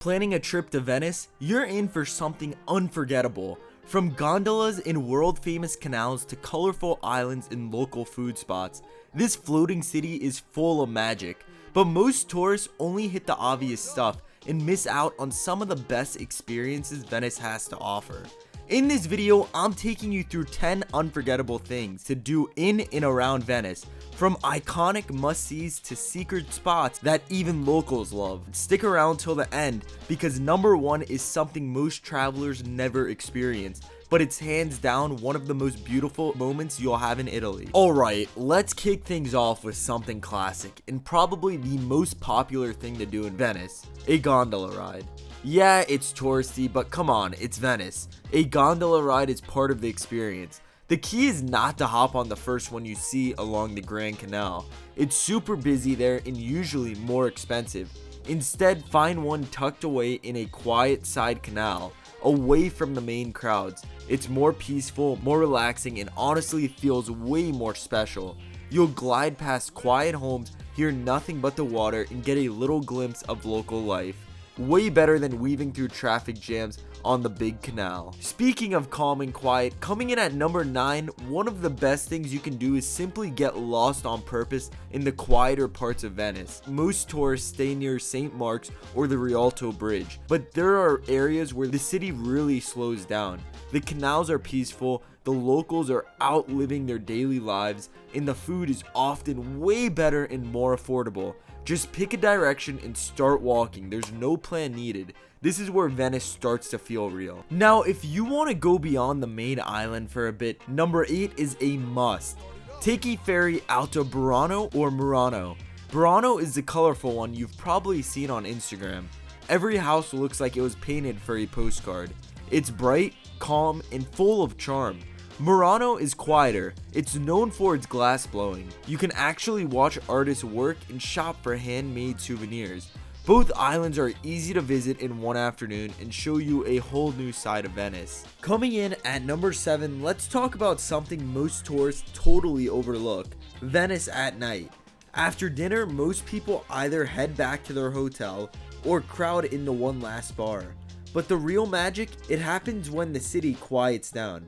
Planning a trip to Venice? You're in for something unforgettable. From gondolas in world-famous canals to colorful islands and local food spots, this floating city is full of magic. But most tourists only hit the obvious stuff and miss out on some of the best experiences Venice has to offer. In this video, I'm taking you through 10 unforgettable things to do in and around Venice, from iconic must-sees to secret spots that even locals love. Stick around till the end because number one is something most travelers never experience, but it's hands down one of the most beautiful moments you'll have in Italy. Alright, let's kick things off with something classic and probably the most popular thing to do in Venice, a gondola ride. Yeah, it's touristy, but come on, it's Venice. A gondola ride is part of the experience. The key is not to hop on the first one you see along the Grand Canal. It's super busy there and usually more expensive. Instead, find one tucked away in a quiet side canal, away from the main crowds. It's more peaceful, more relaxing, and honestly feels way more special. You'll glide past quiet homes, hear nothing but the water, and get a little glimpse of local life. Way better than weaving through traffic jams on the big canal. Speaking of calm and quiet, coming in at number 9, one of the best things you can do is simply get lost on purpose in the quieter parts of Venice. Most tourists stay near St. Mark's or the Rialto Bridge, but there are areas where the city really slows down. The canals are peaceful, the locals are out living their daily lives, and the food is often way better and more affordable. Just pick a direction and start walking. There's no plan needed. This is where Venice starts to feel real. Now, if you want to go beyond the main island for a bit, number 8 is a must. Take a ferry out to Burano or Murano. Burano is the colorful one you've probably seen on Instagram. Every house looks like it was painted for a postcard. It's bright, calm, and full of charm. Murano is quieter. It's known for its glass blowing. You can actually watch artists work and shop for handmade souvenirs. Both islands are easy to visit in one afternoon and show you a whole new side of Venice. Coming in at number 7, let's talk about something most tourists totally overlook: Venice at night. After dinner, most people either head back to their hotel or crowd into one last bar. But the real magic, it happens when the city quiets down.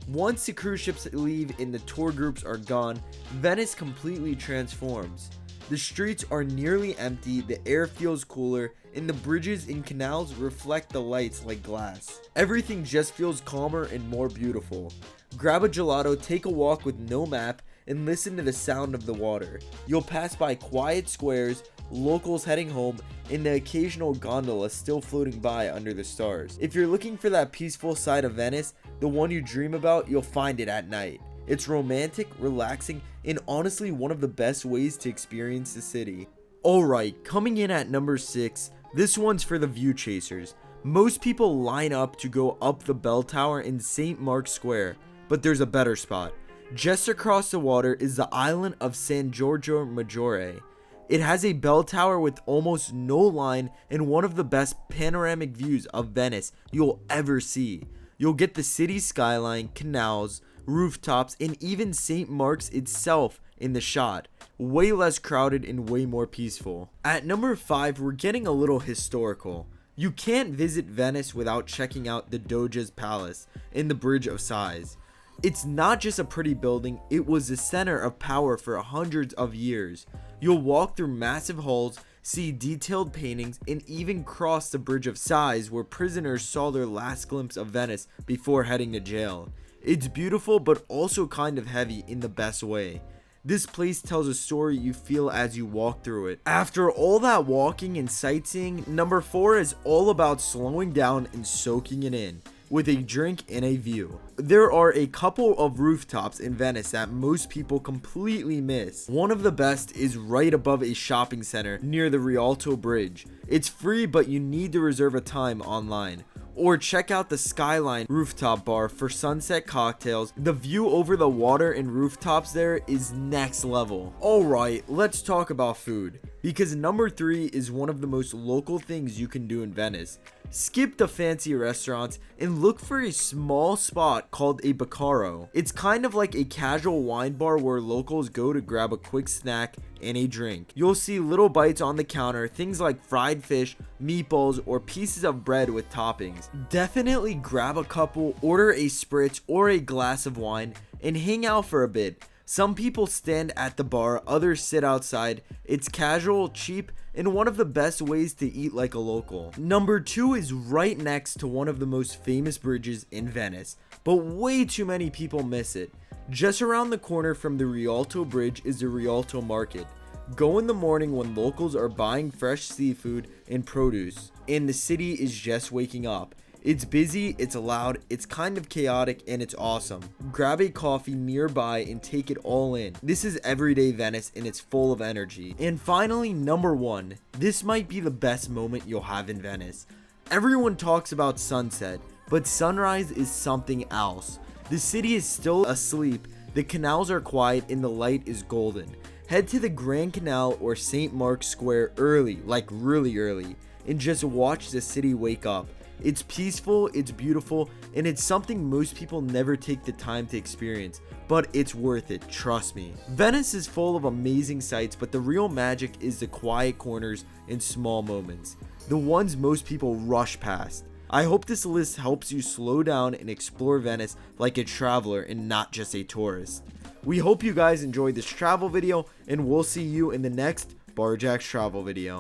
Once the cruise ships leave and the tour groups are gone, Venice completely transforms. The streets are nearly empty, the air feels cooler, and the bridges and canals reflect the lights like glass. Everything just feels calmer and more beautiful. Grab a gelato, take a walk with no map, and listen to the sound of the water. You'll pass by quiet squares, locals heading home, and the occasional gondola still floating by under the stars. If you're looking for that peaceful side of Venice, the one you dream about, you'll find it at night. It's romantic, relaxing, and honestly one of the best ways to experience the city. Alright, coming in at number 6, this one's for the view chasers. Most people line up to go up the bell tower in St. Mark's Square, but there's a better spot. Just across the water is the island of Giorgio Maggiore. It has a bell tower with almost no line and one of the best panoramic views of Venice you'll ever see. You'll get the city skyline, canals, rooftops, and even St. Mark's itself in the shot. Way less crowded and way more peaceful. At number 5, we're getting a little historical. You can't visit Venice without checking out the Doge's palace and the Bridge of Sighs. It's not just a pretty building, it was the center of power for hundreds of years. You'll walk through massive halls, see detailed paintings, and even cross the Bridge of Sighs where prisoners saw their last glimpse of Venice before heading to jail. It's beautiful but also kind of heavy in the best way. This place tells a story you feel as you walk through it. After all that walking and sightseeing, number 4 is all about slowing down and soaking it in, with a drink and a view. There are a couple of rooftops in Venice that most people completely miss. One of the best is right above a shopping center near the Rialto Bridge. It's free, but you need to reserve a time online. Or check out the Skyline rooftop bar for sunset cocktails. The view over the water and rooftops there is next level. Alright, let's talk about food. because number 3 is one of the most local things you can do in Venice. Skip the fancy restaurants and look for a small spot called a Baccaro. It's kind of like a casual wine bar where locals go to grab a quick snack and a drink. You'll see little bites on the counter, things like fried fish, meatballs, or pieces of bread with toppings. Definitely grab a couple, order a spritz or a glass of wine, and hang out for a bit. Some people stand at the bar, others sit outside. It's casual, cheap, and one of the best ways to eat like a local. Number 2 is right next to one of the most famous bridges in Venice, but way too many people miss it. Just around the corner from the Rialto Bridge is the Rialto Market. Go in the morning when locals are buying fresh seafood and produce, and the city is just waking up. It's busy, it's loud, it's kind of chaotic, and it's awesome. Grab a coffee nearby and take it all in. This is everyday Venice and it's full of energy. And finally, number 1. This might be the best moment you'll have in Venice. Everyone talks about sunset, but sunrise is something else. The city is still asleep, the canals are quiet, and the light is golden. Head to the Grand Canal or St. Mark's Square early, like really early, and just watch the city wake up. It's peaceful, it's beautiful, and it's something most people never take the time to experience, but it's worth it, trust me. Venice is full of amazing sights, but the real magic is the quiet corners and small moments, the ones most people rush past. I hope this list helps you slow down and explore Venice like a traveler and not just a tourist. We hope you guys enjoyed this travel video, and we'll see you in the next Barjack's travel video.